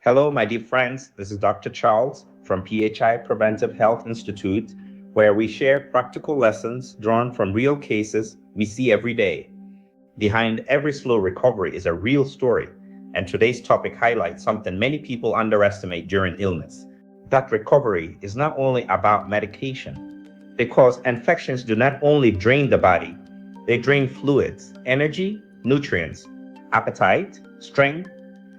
Hello, my dear friends. This is Dr. Charles from PHI Preventive Health Institute, where we share practical lessons drawn from real cases we see every day. Behind every slow recovery is a real story, and today's topic highlights something many people underestimate during illness. That recovery is not only about medication, because infections do not only drain the body, they drain fluids, energy, nutrients, appetite, strength,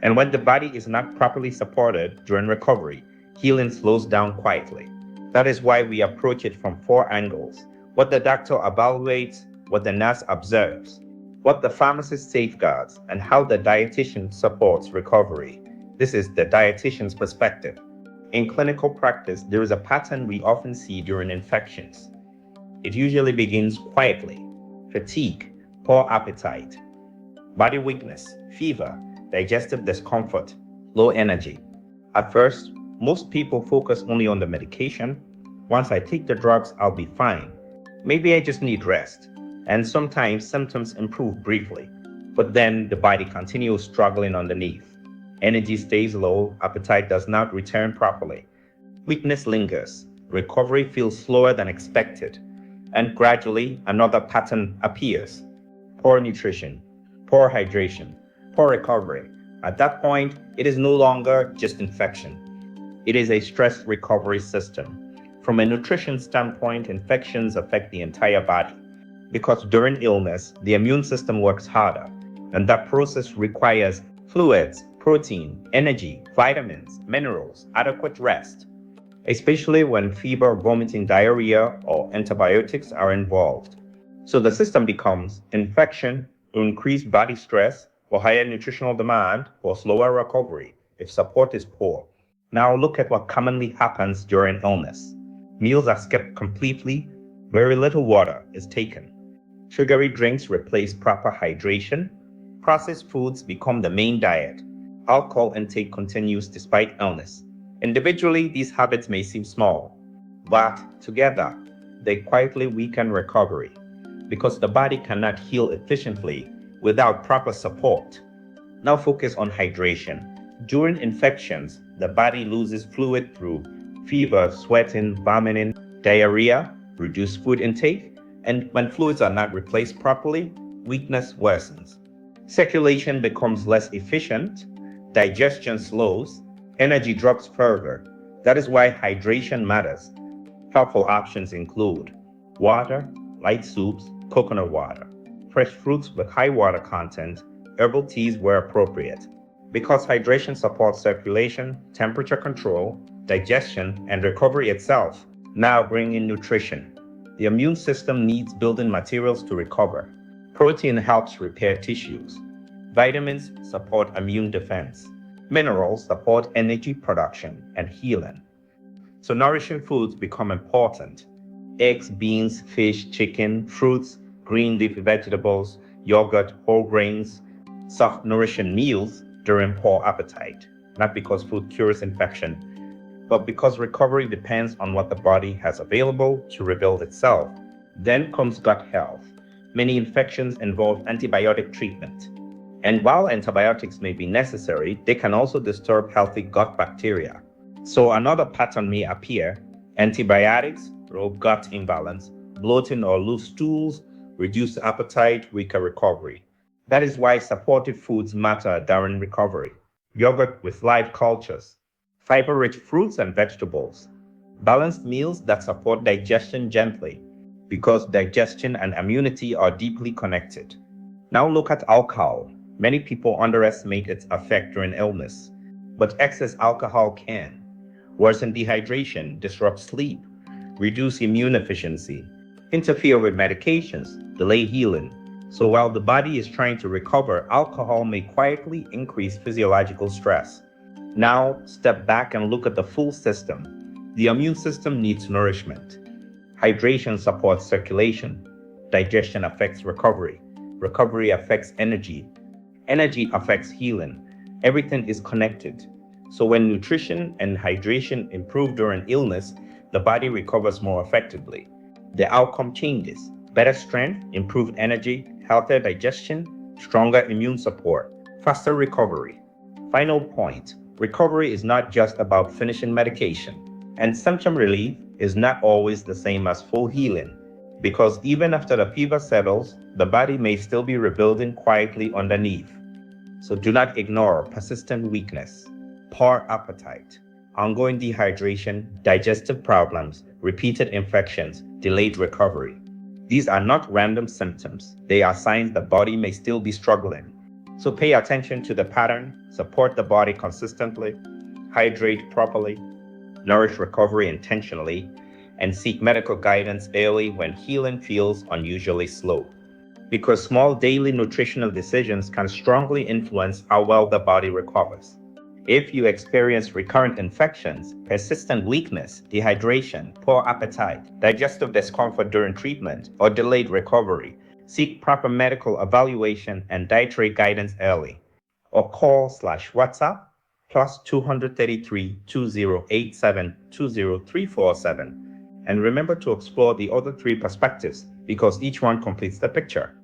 and when the body is not properly supported during recovery, healing slows down quietly. That is why we approach it from four angles: what the doctor evaluates, what the nurse observes, what the pharmacist safeguards, and how the dietitian supports recovery. This is the dietitian's perspective. In clinical practice, there is a pattern we often see during infections. It usually begins quietly: fatigue, poor appetite, body weakness, fever, digestive discomfort, low energy. At first, most people focus only on the medication. Once I take the drugs, I'll be fine. Maybe I just need rest. And sometimes symptoms improve briefly, but then the body continues struggling underneath. Energy stays low, appetite does not return properly. Weakness lingers, recovery feels slower than expected, and gradually another pattern appears: poor nutrition, poor hydration, poor recovery. At that point, it is no longer just infection. It is a stress recovery system. From a nutrition standpoint, infections affect the entire body because during illness, the immune system works harder, and that process requires fluids, protein, energy, vitamins, minerals, adequate rest, especially when fever, vomiting, diarrhea, or antibiotics are involved. So the system becomes infection, increased body stress, or higher nutritional demand, or slower recovery if support is poor. Now look at what commonly happens during illness. Meals are skipped completely, very little water is taken. Sugary drinks replace proper hydration. Processed foods become the main diet. Alcohol intake continues despite illness. Individually, these habits may seem small, but together, they quietly weaken recovery because the body cannot heal efficiently without proper support. Now focus on hydration. During infections, the body loses fluid through fever, sweating, vomiting, diarrhea, reduced food intake, and when fluids are not replaced properly, weakness worsens. Circulation becomes less efficient, digestion slows, energy drops further. That is why hydration matters. Helpful options include water, light soups, coconut water, fresh fruits with high water content, herbal teas where appropriate. Because hydration supports circulation, temperature control, digestion, and recovery itself. Now bring in nutrition. The immune system needs building materials to recover. Protein helps repair tissues. Vitamins support immune defense. Minerals support energy production and healing. So nourishing foods become important. Eggs, beans, fish, chicken, fruits, green leafy vegetables, yogurt, whole grains, soft nourishing meals during poor appetite. Not because food cures infection, but because recovery depends on what the body has available to rebuild itself. Then comes gut health. Many infections involve antibiotic treatment. And while antibiotics may be necessary, they can also disturb healthy gut bacteria. So another pattern may appear: antibiotics, gut imbalance, bloating or loose stools, reduced appetite, weaker recovery. That is why supportive foods matter during recovery. Yogurt with live cultures, fiber-rich fruits and vegetables, balanced meals that support digestion gently, because digestion and immunity are deeply connected. Now look at alcohol. Many people underestimate its effect during illness, but excess alcohol can worsen dehydration, disrupt sleep, reduce immune efficiency, interfere with medications, delay healing. So while the body is trying to recover, alcohol may quietly increase physiological stress. Now step back and look at the full system. The immune system needs nourishment. Hydration supports circulation. Digestion affects recovery. Recovery affects energy. Energy affects healing. Everything is connected. So when nutrition and hydration improve during illness, the body recovers more effectively. The outcome changes: better strength, improved energy, healthier digestion, stronger immune support, faster recovery. Final point: Recovery is not just about finishing medication, and symptom relief is not always the same as full healing, because even after the fever settles, the body may still be rebuilding quietly underneath. So do not ignore persistent weakness, poor appetite, ongoing dehydration, digestive problems, repeated infections, delayed recovery. These are not random symptoms. They are signs the body may still be struggling. So pay attention to the pattern, support the body consistently, hydrate properly, nourish recovery intentionally, and seek medical guidance early when healing feels unusually slow. Because small daily nutritional decisions can strongly influence how well the body recovers. If you experience recurrent infections, persistent weakness, dehydration, poor appetite, digestive discomfort during treatment, or delayed recovery, seek proper medical evaluation and dietary guidance early. Or call/WhatsApp plus 233 2087 20347. And remember to explore the other three perspectives because each one completes the picture.